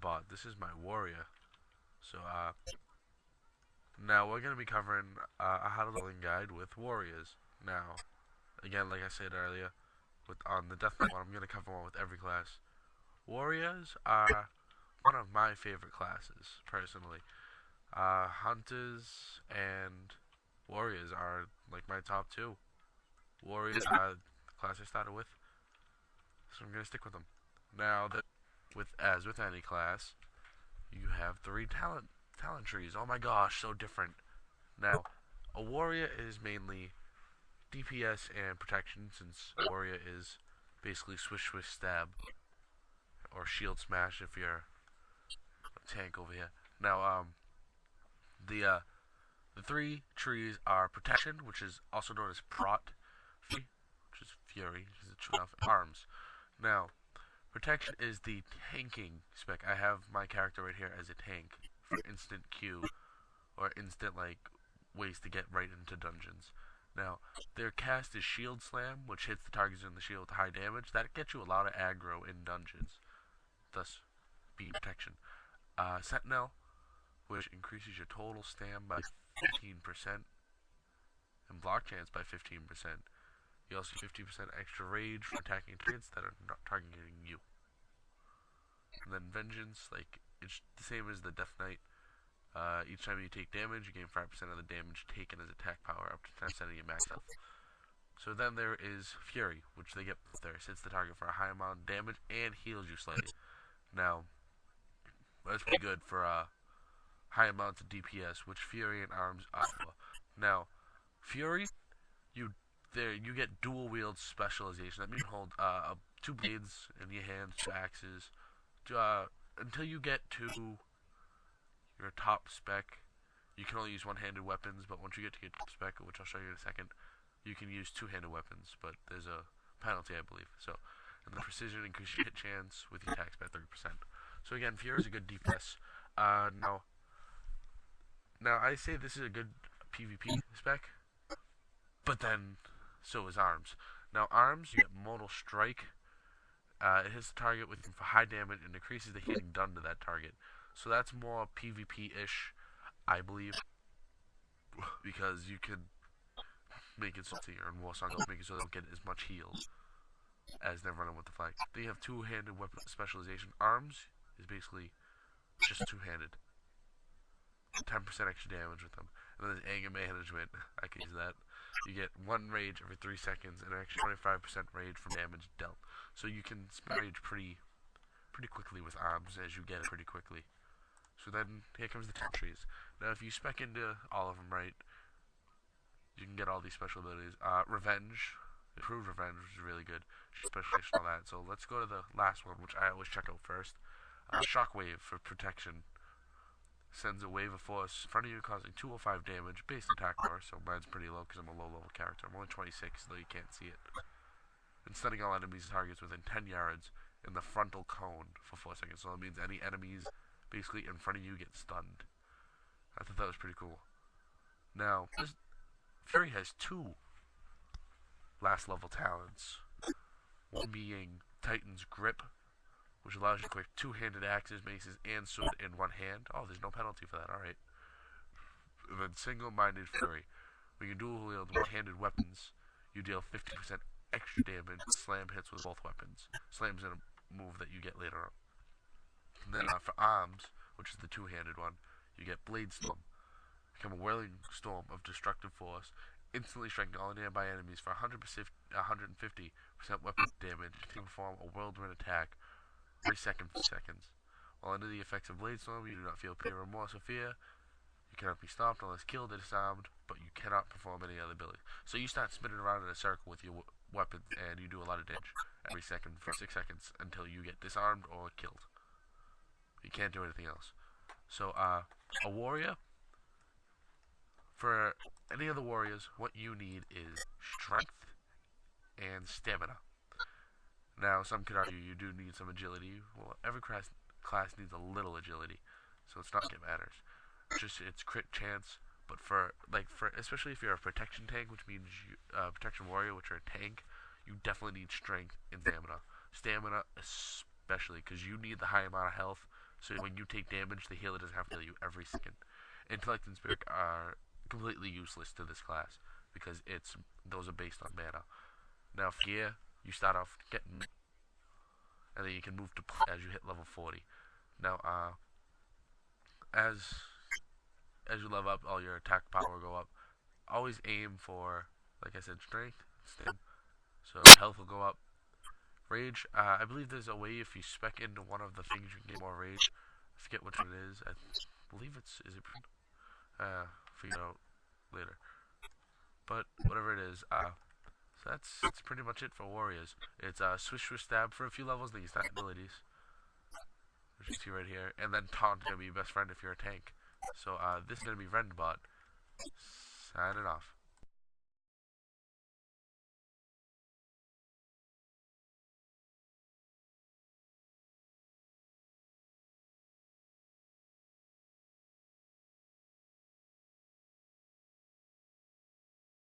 Rendbot. This is my warrior. So, now we're going to be covering a how to leveling guide with warriors. Now, again, like I said earlier, on the Death Knight one, I'm going to cover one with every class. Warriors are one of my favorite classes, personally. Hunters and warriors are like my top two. Warriors are the class I started with, so I'm going to stick with them. Now, as with any class, you have three talent trees. Oh my gosh, so different. Now, a warrior is mainly DPS and protection, since warrior is basically swish swish stab or shield smash if you're a tank over here. Now, the three trees are protection, which is also known as prot, which is fury, which is true enough, arms. Now, protection is the tanking spec. I have my character right here as a tank for instant Q, or instant, like, ways to get right into dungeons. Now, their cast is Shield Slam, which hits the targets in the shield with high damage. That gets you a lot of aggro in dungeons, thus being protection. Sentinel, which increases your total stam by 15% and block chance by 15%. You also get 50% extra rage for attacking targets that are not targeting you. And then Vengeance, like, it's the same as the Death Knight. Each time you take damage, you gain 5% of the damage taken as attack power, up to 10% of your max health. So then there is Fury, which they get there. Hits the target for a high amount of damage and heals you slightly. Now, that's pretty good for high amounts of DPS, which Fury and Arms offer. Now, Fury, you get dual wield specialization. That means you hold two blades in your hands, two axes, until you get to your top spec. You can only use one-handed weapons, but once you get to your top spec, which I'll show you in a second, you can use two-handed weapons, but there's a penalty, I believe. So, and the precision increases your hit chance with your attacks by 30%. So again, Fury is a good DPS. Now I say this is a good PvP spec, but then so is Arms. Now, Arms, you get Modal Strike. It hits the target with for high damage and decreases the healing done to that target. So that's more PvP-ish, I believe, because you can make it so in Warsong, make it so they don't get as much heals as they're running with the flag. They have two-handed weapon specialization. Arms is basically just two-handed. 10% extra damage with them. And then there's anger management. I can use that. You get one rage every 3 seconds and an extra 25% rage from damage dealt. So you can spend rage pretty quickly with Arms, as you get it pretty quickly. So then here comes the talent trees. Now if you spec into all of them right, you can get all these special abilities. Revenge, improved Revenge, which is really good. Specialization, all that. So let's go to the last one, which I always check out first. Shockwave for protection. Sends a wave of force in front of you, causing 205 damage, base attack power, so mine's pretty low because I'm a low-level character. I'm only 26, though you can't see it. And stunning all enemies and targets within 10 yards in the frontal cone for 4 seconds. So that means any enemies basically in front of you get stunned. I thought that was pretty cool. Now, Fury has two last-level talents. One being Titan's Grip, which allows you to equip two-handed axes, maces, and sword in one hand. Oh, there's no penalty for that, alright. And then Single-Minded Fury. When you dual wield one-handed weapons, you deal 50% extra damage with slam hits with both weapons. Slam's in a move that you get later on. And then for Arms, which is the two-handed one, you get Blade Storm. Become a whirling storm of destructive force, instantly striking all nearby enemies for 150% weapon damage to perform a whirlwind attack every second for seconds. While under the effects of Blade Storm, you do not feel pain, remorse, or fear. You cannot be stopped unless killed or disarmed, but you cannot perform any other ability. So you start spinning around in a circle with your weapon, and you do a lot of damage every second for 6 seconds until you get disarmed or killed. You can't do anything else. So, a warrior, for any of the warriors, what you need is strength and stamina. Now, some could argue you do need some agility. Well, every class needs a little agility, so it's not like it matters. It's crit chance, but especially if you're a protection tank, which means protection warrior, which are a tank, you definitely need strength and stamina. Stamina especially, because you need the high amount of health So when you take damage, the healer doesn't have to heal you every second. Intellect and Spirit are completely useless to this class because those are based on mana. Now for gear, you start off getting, and then you can move to as you hit level 40. Now as you level up, all your attack power will go up. Always aim for, like I said, strength, stim, so health will go up. Rage, I believe there's a way if you spec into one of the things you can get more rage. I forget which one it is. I believe is it figure out later. But whatever it is, so that's pretty much it for warriors. It's swish swish stab for a few levels, then you start abilities, which you see right here, and then taunt is gonna be your best friend if you're a tank. So this is gonna be Rendbot signing off.